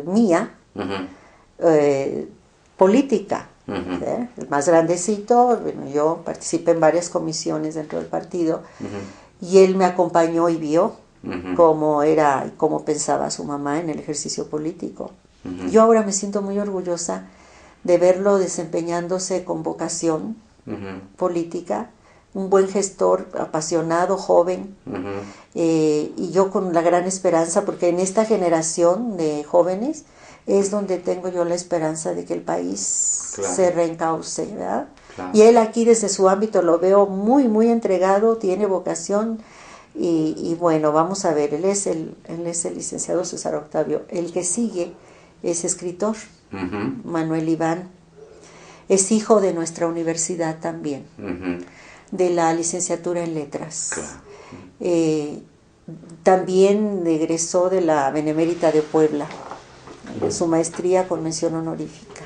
mía, política. El más grandecito, bueno, yo participé en varias comisiones dentro del partido y él me acompañó y vio cómo era y cómo pensaba su mamá en el ejercicio político. Yo ahora me siento muy orgullosa de verlo desempeñándose con vocación política, un buen gestor, apasionado, joven, y yo con la gran esperanza, porque en esta generación de jóvenes es donde tengo yo la esperanza de que el país se reencauce, ¿verdad? Y él aquí desde su ámbito lo veo muy, muy entregado, tiene vocación, y bueno, vamos a ver, él es el licenciado César Octavio. El que sigue es escritor, Manuel Iván, es hijo de nuestra universidad también, de la licenciatura en letras. También egresó de la Benemérita de Puebla, su maestría con mención honorífica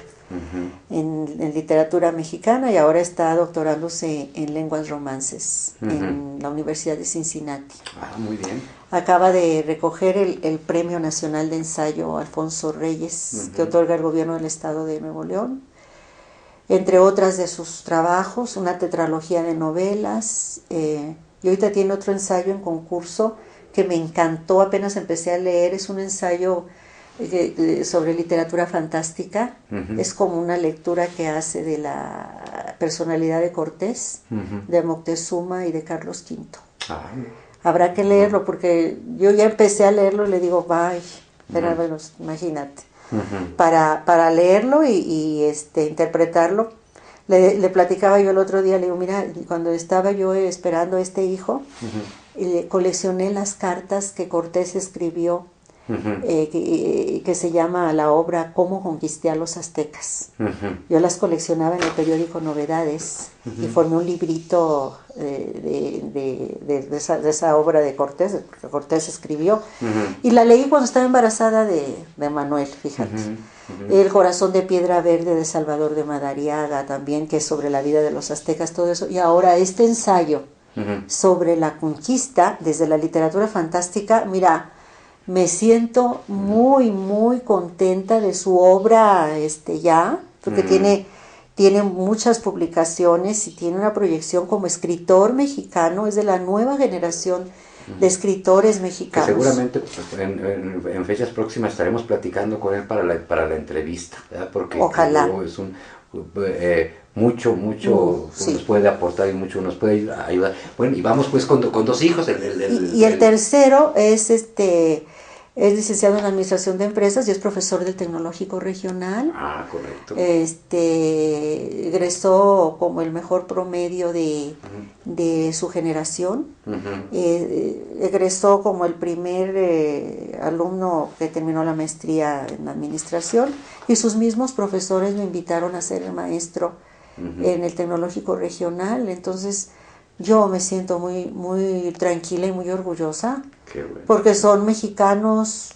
en literatura mexicana, y ahora está doctorándose en lenguas romances en la Universidad de Cincinnati.
Muy bien.
Acaba de recoger el Premio Nacional de Ensayo Alfonso Reyes, que otorga el gobierno del estado de Nuevo León. Entre otras de sus trabajos, una tetralogía de novelas, y ahorita tiene otro ensayo en concurso que me encantó, apenas empecé a leer, es un ensayo sobre literatura fantástica, es como una lectura que hace de la personalidad de Cortés, de Moctezuma y de Carlos V. Habrá que leerlo, porque yo ya empecé a leerlo y le digo, vaya, pero bueno, imagínate. Para leerlo y interpretarlo, le platicaba yo el otro día, le digo, mira, cuando estaba yo esperando a este hijo, coleccioné las cartas que Cortés escribió, que se llama la obra Cómo conquisté a los aztecas. Yo las coleccionaba en el periódico Novedades, y formé un librito de esa obra de Cortés, que Cortés escribió, y la leí cuando estaba embarazada de Manuel, fíjate. El corazón de piedra verde de Salvador de Madariaga también, que es sobre la vida de los aztecas, todo eso, y ahora este ensayo sobre la conquista desde la literatura fantástica. Mira, me siento muy, muy contenta de su obra ya, porque tiene muchas publicaciones y tiene una proyección como escritor mexicano, es de la nueva generación de escritores mexicanos.
Que seguramente en fechas próximas estaremos platicando con él para la entrevista, ¿verdad? Porque
ojalá.
Es un mucho sí. Nos puede aportar y mucho nos puede ayudar. Bueno, y vamos pues con dos hijos.
El tercero es es licenciado en Administración de Empresas y es profesor del Tecnológico Regional.
Correcto.
Egresó como el mejor promedio de su generación. Egresó como el primer alumno que terminó la maestría en Administración, y sus mismos profesores me invitaron a ser el maestro en el Tecnológico Regional. Entonces yo me siento muy, muy tranquila y muy orgullosa.
Qué bueno.
Porque son mexicanos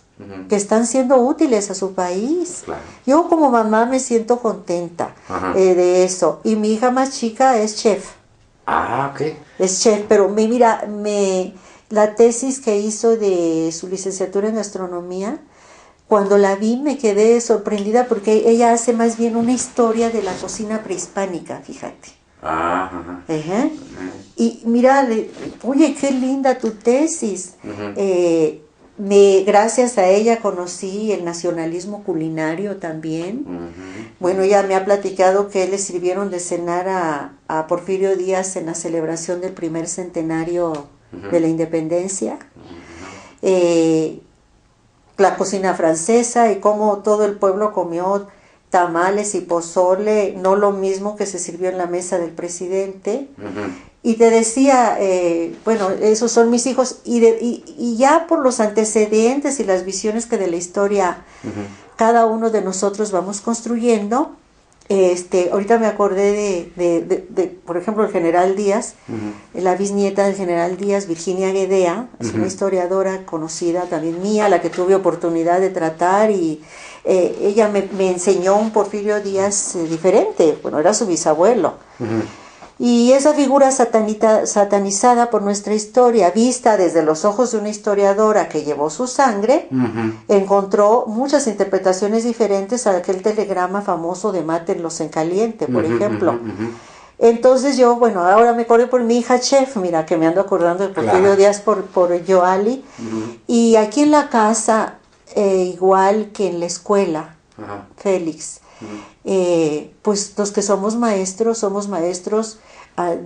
que están siendo útiles a su país.
Claro.
Yo como mamá me siento contenta de eso. Y mi hija más chica es chef.
Ok.
Es chef, pero mira, la tesis que hizo de su licenciatura en gastronomía, cuando la vi me quedé sorprendida, porque ella hace más bien una historia de la cocina prehispánica, fíjate. Y mira, oye, qué linda tu tesis. Gracias a ella conocí el nacionalismo culinario también. Bueno, ella me ha platicado que le sirvieron de cenar a Porfirio Díaz en la celebración del primer centenario de la independencia. La cocina francesa, y cómo todo el pueblo comió tamales y pozole, no lo mismo que se sirvió en la mesa del presidente. Y te decía, bueno, esos son mis hijos, y ya por los antecedentes y las visiones que de la historia cada uno de nosotros vamos construyendo. Ahorita me acordé de por ejemplo, el general Díaz, la bisnieta del general Díaz, Virginia Guedea, es una historiadora conocida también mía, la que tuve oportunidad de tratar, y ella me enseñó un Porfirio Díaz diferente. Bueno, era su bisabuelo. Y esa figura satanizada por nuestra historia, vista desde los ojos de una historiadora que llevó su sangre, encontró muchas interpretaciones diferentes a aquel telegrama famoso de mátenlos en caliente, por ejemplo. Entonces yo, bueno, ahora me acordé por mi hija chef, mira, que me ando acordando de Porfirio Díaz por Yoali. Y aquí en la casa, igual que en la escuela, Félix, pues los que somos maestros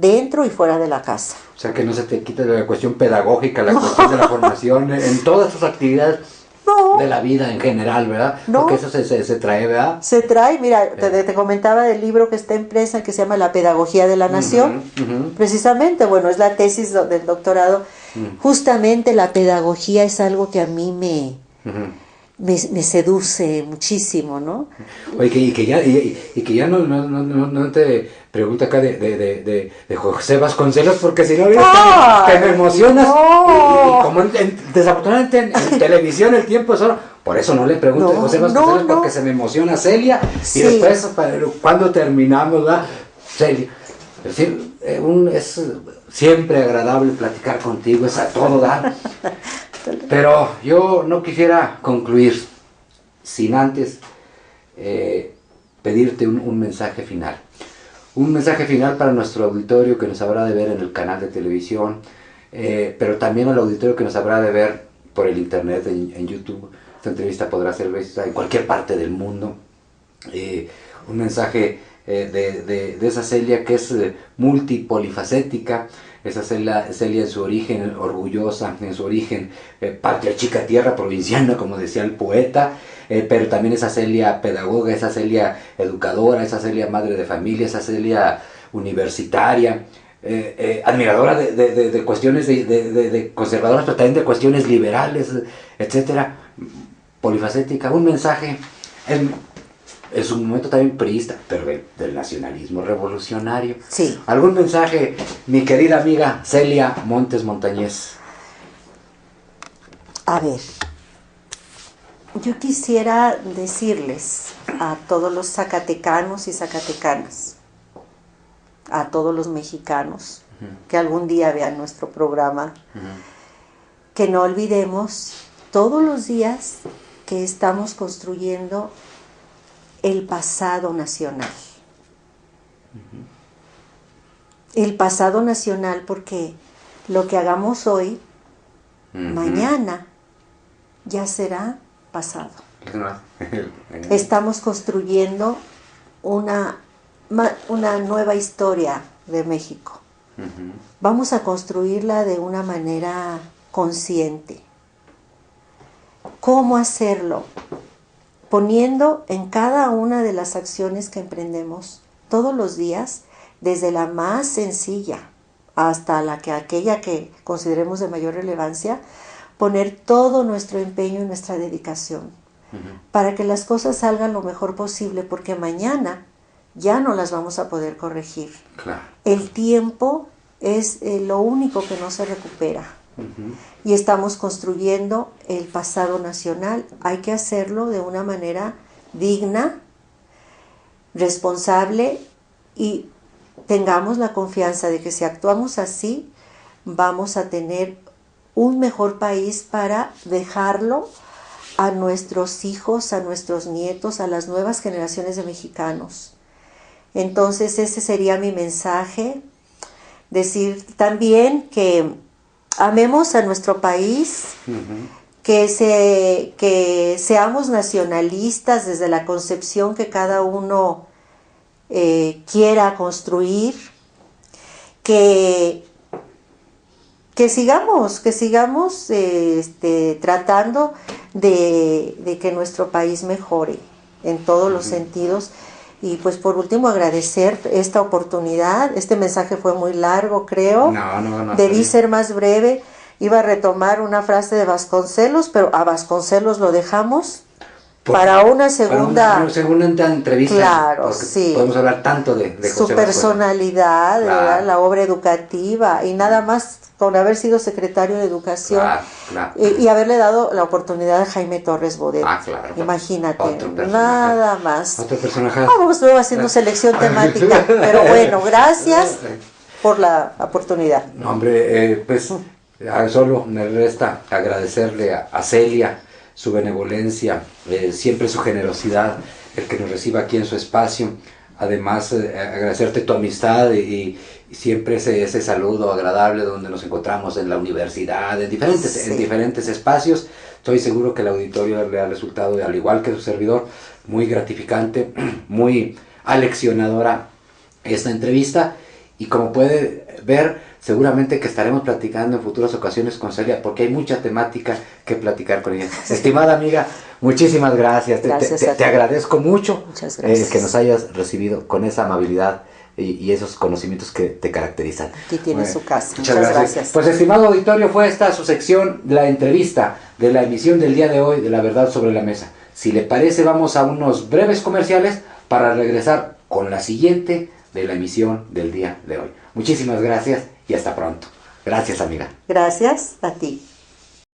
dentro y fuera de la casa.
O sea, que no se te quite la cuestión pedagógica, la cuestión de la formación, en todas tus actividades de la vida en general, ¿verdad? Porque eso se trae, ¿verdad?
Se trae, mira, te comentaba del libro que está impresa, que se llama La Pedagogía de la Nación. Precisamente, bueno, es la tesis del doctorado. Justamente la pedagogía es algo que a mí me seduce muchísimo, ¿no?
Oye, y que ya no te pregunta acá de José Vasconcelos, porque si no, te me emocionas.
No.
Y como desafortunadamente en televisión el tiempo es solo. Por eso no le pregunto de José Vasconcelos, porque se me emociona Celia. Sí. Y después, cuando terminamos, ¿verdad? Celia. Es decir, es siempre agradable platicar contigo, es a todo dar. Pero yo no quisiera concluir sin antes pedirte un mensaje final. Un mensaje final para nuestro auditorio que nos habrá de ver en el canal de televisión, pero también al auditorio que nos habrá de ver por el internet, en YouTube. Esta entrevista podrá ser vista en cualquier parte del mundo. Un mensaje de esa Celia que es multipolifacética, esa Celia en su origen orgullosa, en su origen patria chica tierra provinciana, como decía el poeta, pero también esa Celia pedagoga, esa Celia educadora, esa Celia madre de familia, esa Celia universitaria, admiradora de cuestiones de conservadoras, pero también de cuestiones liberales, etcétera, polifacética. Un mensaje en su momento también priista, pero del nacionalismo revolucionario.
Sí.
¿Algún mensaje, mi querida amiga Celia Montes Montañez?
A ver, yo quisiera decirles a todos los zacatecanos y zacatecanas, a todos los mexicanos que algún día vean nuestro programa, que no olvidemos todos los días que estamos construyendo el pasado nacional. El pasado nacional, porque lo que hagamos hoy, mañana, ya será pasado. Estamos construyendo una nueva historia de México. Vamos a construirla de una manera consciente. ¿Cómo hacerlo? Poniendo en cada una de las acciones que emprendemos todos los días, desde la más sencilla hasta aquella que consideremos de mayor relevancia, poner todo nuestro empeño y nuestra dedicación para que las cosas salgan lo mejor posible, porque mañana ya no las vamos a poder corregir.
Claro.
El tiempo es lo único que no se recupera. Y estamos construyendo el pasado nacional. Hay que hacerlo de una manera digna, responsable, y tengamos la confianza de que si actuamos así, vamos a tener un mejor país para dejarlo a nuestros hijos, a nuestros nietos, a las nuevas generaciones de mexicanos. Entonces ese sería mi mensaje. Decir también que amemos a nuestro país, que seamos nacionalistas desde la concepción que cada uno quiera construir, que sigamos tratando de que nuestro país mejore en todos los sentidos. Y pues por último agradecer esta oportunidad. Este mensaje fue muy largo, creo.
No.
Debí ser más breve. Iba a retomar una frase de Vasconcelos, pero a Vasconcelos lo dejamos para una segunda
entrevista.
Claro, sí.
Podemos hablar tanto de José
su personalidad, claro. La obra educativa, y nada más con haber sido secretario de Educación,
claro.
Y haberle dado la oportunidad a Jaime Torres Bodet.
Claro.
Imagínate, nada más.
Otro personaje.
Vamos luego haciendo selección temática, pero bueno, gracias por la oportunidad.
No, hombre, pues solo me resta agradecerle a Celia su benevolencia, siempre su generosidad, el que nos reciba aquí en su espacio. Además, agradecerte tu amistad y siempre ese saludo agradable donde nos encontramos en la universidad, en diferentes espacios. Estoy seguro que el auditorio le ha resultado, al igual que su servidor, muy gratificante, muy aleccionadora esta entrevista. Y como puede ver, seguramente que estaremos platicando en futuras ocasiones con Celia, porque hay mucha temática que platicar con ella. Estimada amiga, muchísimas gracias. Te agradezco mucho que nos hayas recibido con esa amabilidad y esos conocimientos que te caracterizan.
Aquí tiene su casa.
Muchas gracias. Pues, estimado auditorio, fue esta su sección, la entrevista de la emisión del día de hoy de La Verdad sobre la Mesa. Si le parece, vamos a unos breves comerciales para regresar con la siguiente de la emisión del día de hoy. Muchísimas gracias y hasta pronto. Gracias, amiga.
Gracias a ti.